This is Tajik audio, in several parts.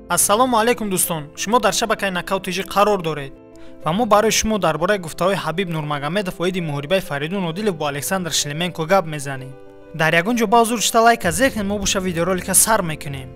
ассалому алайкум дӯстон, шумо дар шабакаи нокаутиҷӣ қарор доред ва мо барои шумо дар бораи гуфтаҳои Ҳабиб Нурмагомедов оиди муҳорибаи Фаридун Одилов бо Александр Шлеменко гап мезанем. дар ягон ҷо ба ҳузур шуда лайка зехнед, мо боша видеоролика сар мекунем.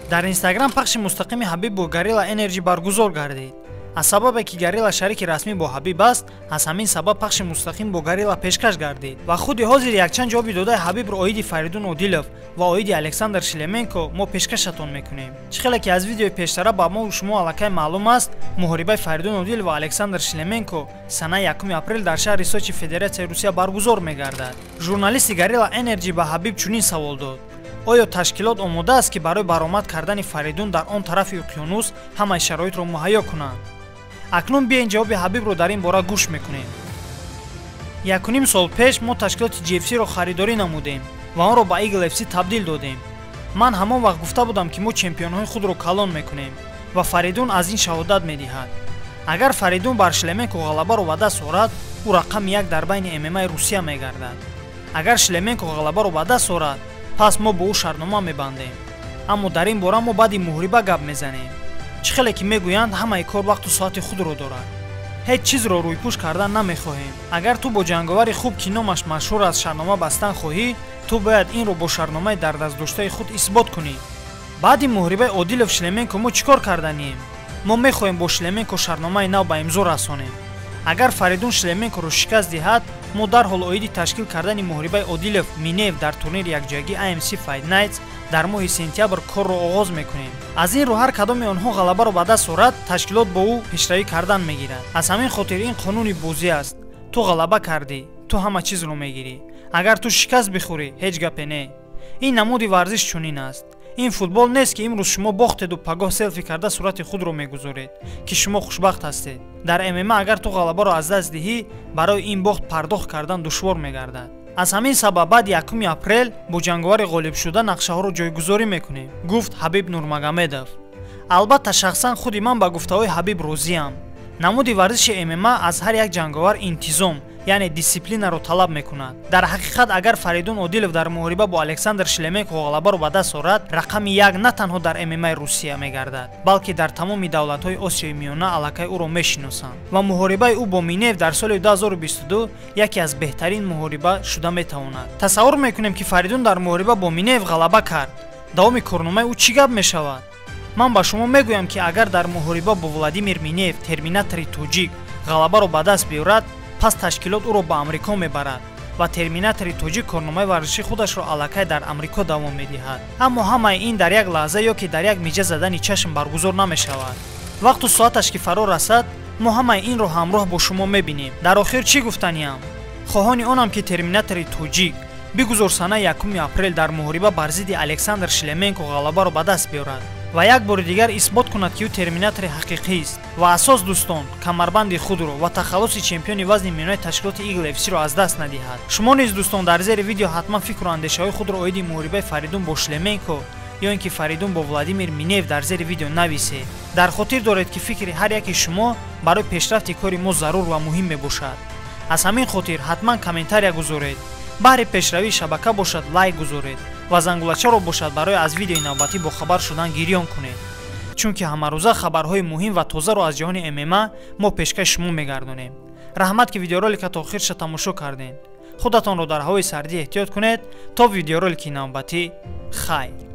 дар Инстаграм пахши мустақими Ҳабиб бо Gorilla Energy баргузор гардид. аз сабабе ки Gorilla шарики расмӣ бо Ҳабиб аст, аз ҳамин сабаб пахши мустақим бо Gorilla пешкаш гардид ва худи ҳозир якчанд ҷавоби додаи Ҳабибро оиди Фаридун Одилов ва оиди Александр Шлеменко мо пешкашатон мекунем. чӣ хеле ки аз видеои пештара ба мо шумо аллакай маълум аст, муҳорибаи Фаридун Одилов ва Александр Шлеменко санаи 1 апрел дар шаҳри Сочи Федератсияи Русия баргузор мегардад. журналисти Gorilla Energy ба Ҳабиб чунин савол дод: оё ташкилот омода аст ки барои баромад кардани Фаридун дар он тарафи уқёнус ҳамаи шароитро муҳайё кунанд? акнун биен ҷавоби Ҳабибро дар ин бора гӯш мекунем. 1.5 сол пеш мо ташкилоти GFC-ро харидорӣ намудем ва онро ба Eagle FC табдил додем. ман ҳамон вақт гуфта будам ки мо чемпионҳои худро калон мекунем ва Фаридун аз ин шаҳодат медиҳад. агар Фаридун бар Шлеменко ғалабаро ба даст орад, ӯ рақами 1 дар байни ММА Русия мегардад. агар Шлеменко ғалабаро ба даст орад, пас мо бо ӯ шартнома мебандем. аммо дар ин бора мо баъди муҳориба гап мезанем. чӣ хеле ки мегӯянд ҳамаи кор вақту соати худро дорад. ҳеҷ чизро рӯйпӯш кардан намехоҳем. агар ту бо ҷанговари хуб ки номаш машҳур аст шартнома бастан хоҳӣ, ту бояд инро бо шартномаи дар дастдоштаи худ исбот кунӣ. баъди муҳорибаи Одилов Шлеменко мо чӣ кор карданием? мо мехоҳем бо Шлеменко шартномаи нав ба имзо расонем. агар Фаридун Шлеменкоро шикаст диҳад, мо дарҳол оиди ташкил кардани муҳорибаи Одилов Минеев дар турнири якҷоягии AMC Fight Nights дар моҳи сентябр корро оғоз мекунем. аз ин рӯ ҳар кадоми онҳо ғалабаро ба даст орад, ташкилот бо ӯ пешравӣ кардан мегирад. аз ҳамин хотир ин қонуни бозӣ аст. ту ғалаба кардӣ, ту ҳама чизро мегирӣ. агар ту шикаст бихӯрӣ, ҳеҷ гапе не. ин намуди варзиш чунин аст. ин футбол нест ки имрӯз шумо бохтеду пагоҳ селфи карда сурати худро мегузоред ки шумо хушбахт ҳастед. дар ММА агар ту ғалабаро аз даст диҳӣ, барои ин бохт пардохт кардан душвор мегардад. аз ҳамин сабаб баъди 1 апрел бо ҷанговари ғолибшуда нақшаҳоро ҷойгузорӣ мекунем, гуфт Ҳабиб Нурмагомедов. албатта шахсан худи ман ба гуфтаҳои Ҳабиб розиам. намуди варзиши ММА аз ҳар як ҷанговар интизом, яъне дисциплинаро талаб мекунад. дар ҳақиқат агар Фаридун Одилов дар муҳориба бо Александр Шлеменко ғалабаро ба даст орад, рақами 1 на танҳо дар ММА Русия мегардад, балки дар тамоми давлатҳои Осиёи Миёна аллакай ӯро мешиносанд ва муҳорибаи ӯ бо Минеев дар соли 2022 яке аз беҳтарин муҳориба шуда метавонад. тасаввур мекунем ки Фаридун дар муҳориба бо Минеев ғалаба кард. давоми корномаи ӯ чӣ гап мешавад? ман ба шумо мегӯям ки агар дар муҳориба бо Владимир Минеев, терминатори тоҷик, ғалабаро ба даст биёрад, пас ташкилот ӯро ба амрико мебарад ва терминатори тоҷик корномаи варзиши худашро аллакай дар амрико давом медиҳад. аммо ҳамаи ин дар як лаҳза ё ки дар як миҷа задани чашм баргузор намешавад. вақту соаташ ки фаро расад, мо ҳамаи инро ҳамроҳ бо шумо мебинем. дар охир чӣ гуфтаниям? хоҳони онам ки терминатори тоҷик бигузор санаи 1 апрел дар муҳориба бар зидди Александр Шлеменко ғалабаро ба даст биёрад ва як бори дигар исбот кунад ки ӯ терминатори ҳақиқист. ва асос дӯстон, камарбанди худро ва тахаллуси чемпиони вазни миёнаи ташкилоти Eagle FC-ро аз даст надиҳад. шумо низ дӯстон дар зери видео ҳатман фикру андешаҳои худро оиди муҳорибаи Фаридун бо Шлеменко ё ин ки Фаридун бо Владимир Минеев дар зери видео нависед. дар хотир доред ки фикри ҳар яки шумо барои пешрафти кори мо зарур ва муҳим мебошад. аз ҳамин хотир ҳатман комментария гузоред. баҳри пешравии шабака бошад лайк гузоред ва зангулачаро бошад барои аз видеои навбатӣ бохабар шудан гирён кунед. чунки ҳамарӯза хабарҳои муҳим ва тозаро аз ҷаҳони ММА мо пешкаши шумо мегардонем. раҳмат ки видеоролика то охирша тамошо кардем. худатонро дар ҳавои сардӣ эҳтиёт кунед. то видеоролики навбатӣ, хайр.